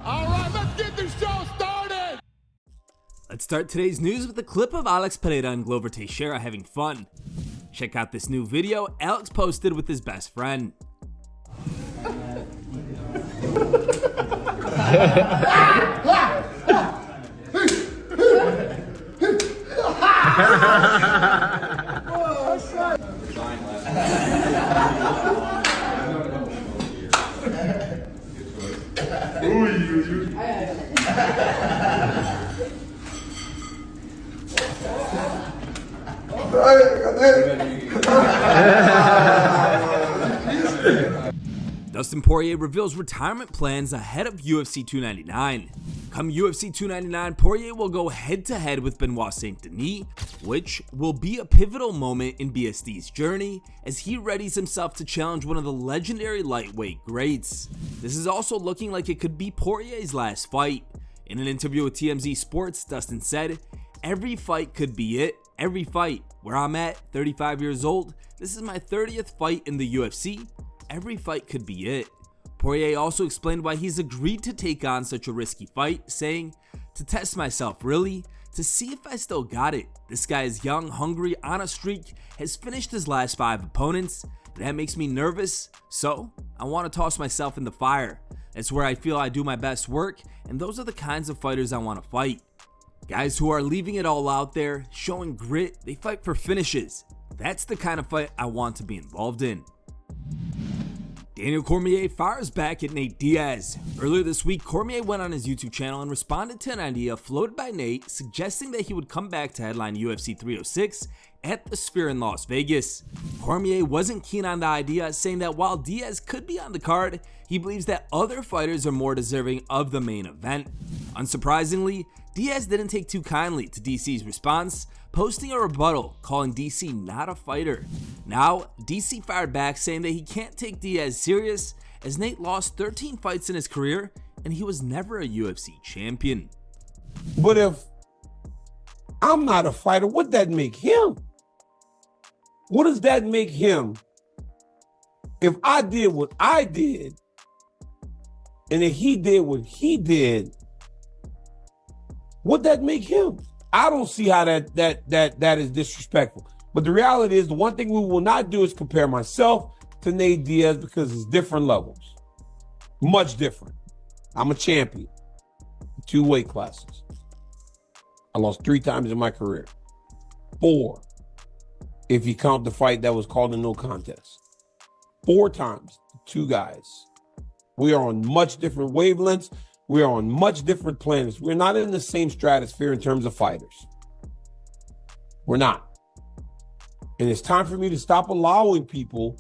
All right, let's get this show started. Let's start today's news with a clip of Alex Pereira and Glover Teixeira having fun. Check out this new video Alex posted with his best friend. Dustin Poirier reveals retirement plans ahead of UFC 299. Come UFC 299, Poirier will go head-to-head with Benoit Saint Denis, which will be a pivotal moment in BSD's journey as he readies himself to challenge one of the legendary lightweight greats. This is also looking like it could be Poirier's last fight. In an interview with TMZ Sports, Dustin said, "Every fight could be it. Every fight. Where I'm at, 35 years old, this is my 30th fight in the UFC. Every fight could be it." Poirier also explained why he's agreed to take on such a risky fight, saying, "To test myself, really, to see if I still got it. This guy is young, hungry, on a streak, has finished his last 5 opponents. That makes me nervous, so I want to toss myself in the fire. That's where I feel I do my best work, and those are the kinds of fighters I want to fight. Guys who are leaving it all out there, showing grit, they fight for finishes. That's the kind of fight I want to be involved in." Daniel Cormier fires back at Nate Diaz. Earlier this week, Cormier went on his YouTube channel and responded to an idea floated by Nate, suggesting that he would come back to headline UFC 306 at the Sphere in Las Vegas. Cormier wasn't keen on the idea, saying that while Diaz could be on the card, he believes that other fighters are more deserving of the main event. Unsurprisingly, Diaz didn't take too kindly to DC's response, posting a rebuttal calling DC not a fighter. Now, DC fired back saying that he can't take Diaz serious as Nate lost 13 fights in his career and he was never a UFC champion. But if I'm not a fighter, what does that make him? What does that make him? If I did what I did and if he did what he did, what that make him? I don't see how that is disrespectful. But the reality is, the one thing we will not do is compare myself to Nate Diaz because it's different levels. Much different. I'm a champion. 2 weight classes. I lost 3 times in my career. 4, if you count the fight that was called a no contest. 4 times, 2 guys. We are on much different wavelengths. We are on much different planets. We're not in the same stratosphere in terms of fighters. We're not. And it's time for me to stop allowing people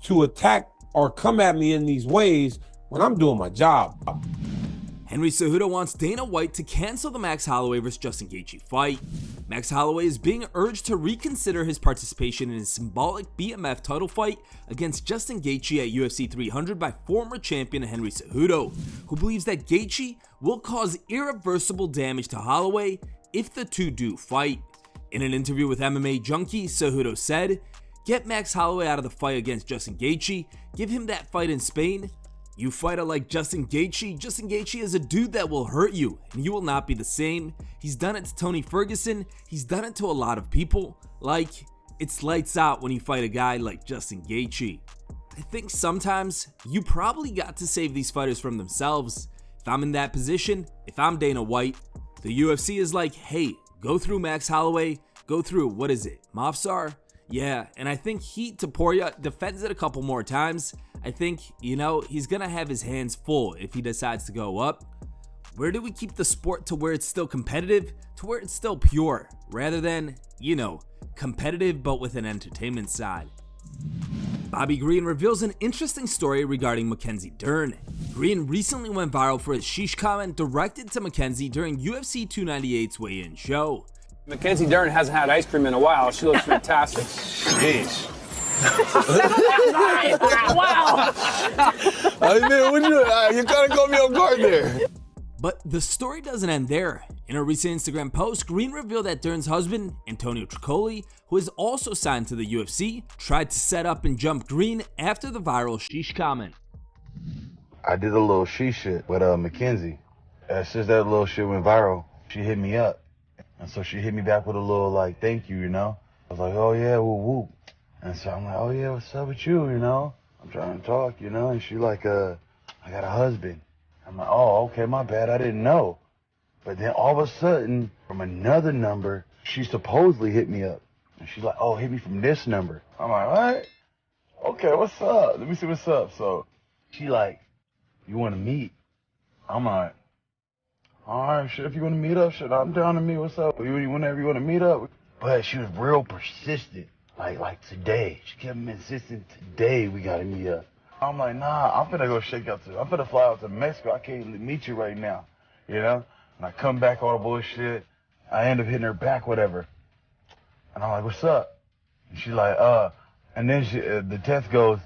to attack or come at me in these ways when I'm doing my job. Henry Cejudo wants Dana White to cancel the Max Holloway vs. Justin Gaethje fight. Max Holloway is being urged to reconsider his participation in his symbolic BMF title fight against Justin Gaethje at UFC 300 by former champion Henry Cejudo, who believes that Gaethje will cause irreversible damage to Holloway if the two do fight. In an interview with MMA Junkie, Cejudo said, "Get Max Holloway out of the fight against Justin Gaethje, give him that fight in Spain. You fight like Justin Gaethje is a dude that will hurt you, and you will not be the same. He's done it to Tony Ferguson, he's done it to a lot of people. Like, it's lights out when you fight a guy like Justin Gaethje." I think sometimes you probably got to save these fighters from themselves. If I'm in that position, if I'm Dana White, the UFC is like, hey, go through Max Holloway, go through, what is it, Mafsar? Yeah, and I think Poirier defends it a couple more times. I think, he's gonna have his hands full if he decides to go up. Where do we keep the sport to where it's still competitive, to where it's still pure, rather than, competitive but with an entertainment side? Bobby Green reveals an interesting story regarding Mackenzie Dern. Green recently went viral for his sheesh comment directed to Mackenzie during UFC 298's weigh-in show. Mackenzie Dern hasn't had ice cream in a while. She looks fantastic. Jeez. Wow. You kind of got me on guard there. But the story doesn't end there. In a recent Instagram post, Green revealed that Dern's husband, Antonio Tricoli, who is also signed to the UFC, tried to set up and jump Green after the viral sheesh comment. I did a little she shit with Mackenzie. Since that little shit went viral, she hit me up. And so she hit me back with a little, like, thank you, you know? I was like, oh, yeah, woo, woo. And so I'm like, oh, yeah, what's up with you, you know? I'm trying to talk, you know? And she like, I got a husband. I'm like, oh, okay, my bad, I didn't know. But then all of a sudden, from another number, she supposedly hit me up. And she's like, oh, hit me from this number. I'm like, what? Okay, what's up? Let me see what's up. So she like, you want to meet? I'm like, all right, shit, if you want to meet up, shit, I'm down to meet. What's up? Whenever you want to meet up. But she was real persistent. Like today. She kept insisting, today we got to meet up. I'm like, nah, I'm finna go I'm finna fly out to Mexico. I can't meet you right now, you know? And I come back, all the bullshit. I end up hitting her back, whatever. And I'm like, what's up? And she's like, and then the text goes,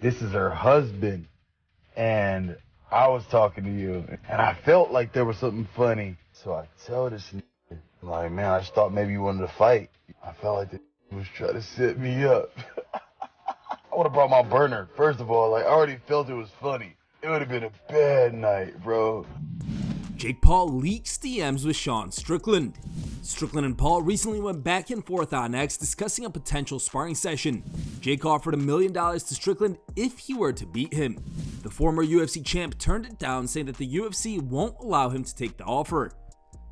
this is her husband. And I was talking to you. And I felt like there was something funny. So I tell this nigga, I'm like, man, I just thought maybe you wanted to fight. I felt like he was trying to set me up. I would have brought my burner. First of all, like, I already felt it was funny. It would have been a bad night, bro. Jake Paul leaks DMs with Sean Strickland. Strickland and Paul recently went back and forth on X discussing a potential sparring session. Jake offered $1 million to Strickland if he were to beat him. The former UFC champ turned it down, saying that the UFC won't allow him to take the offer.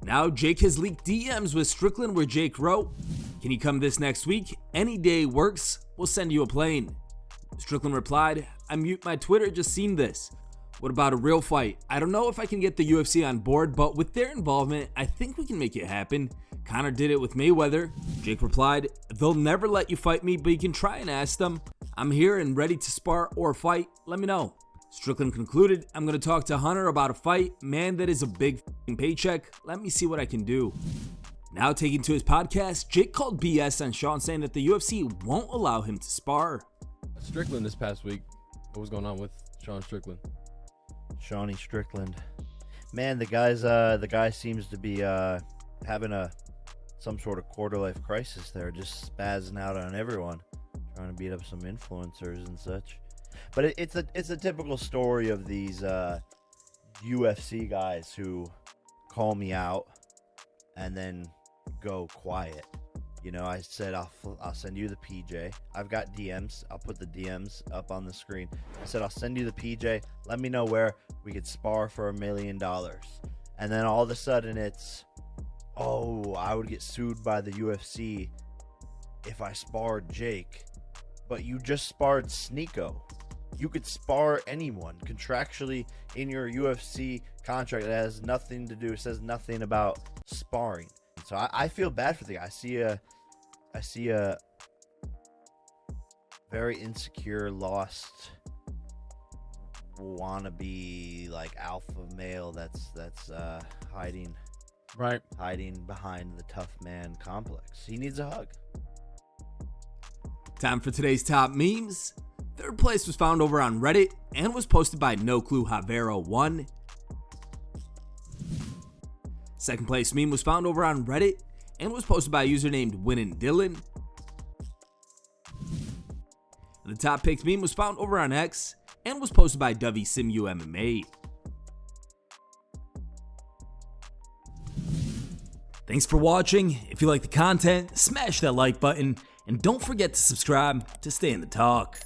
Now Jake has leaked DMs with Strickland where Jake wrote, "Can you come this next week? Any day works. We'll send you a plane." Strickland replied, "I mute my Twitter, just seen this. What about a real fight? I don't know if I can get the UFC on board, but with their involvement, I think we can make it happen. Conor did it with Mayweather." Jake replied, "They'll never let you fight me, but you can try and ask them. I'm here and ready to spar or fight. Let me know." Strickland concluded, "I'm going to talk to Hunter about a fight. Man, that is a big paycheck. Let me see what I can do." Now taking to his podcast, Jake called BS on Sean, saying that the UFC won't allow him to spar. Strickland this past week, what was going on with Sean Strickland? Shawnee Strickland, man, the guy seems to be having some sort of quarter life crisis there, just spazzing out on everyone, trying to beat up some influencers and such. But it's a typical story of these UFC guys who call me out and then go quiet. You know, I said I'll send you the PJ. I've got DMs. I'll put the DMs up on the screen. I said I'll send you the PJ. Let me know where we could spar for $1 million. And then all of a sudden it's, oh, I would get sued by the UFC if I sparred Jake. But you just sparred Sneeko. You could spar anyone contractually in your UFC contract. That has nothing to do. It says nothing about sparring. So I feel bad for the guy. I see a very insecure, lost, wannabe like alpha male that's hiding behind the tough man complex. He needs a hug. Time for today's top memes. Third place was found over on Reddit and was posted by No Clue Havero 1. Second place meme was found over on Reddit and was posted by a user named Winnin Dylan. The top picked meme was found over on X and was posted by Dovey Simu MMA. Thanks for watching. If you like the content, smash that like button and don't forget to subscribe to stay in the talk.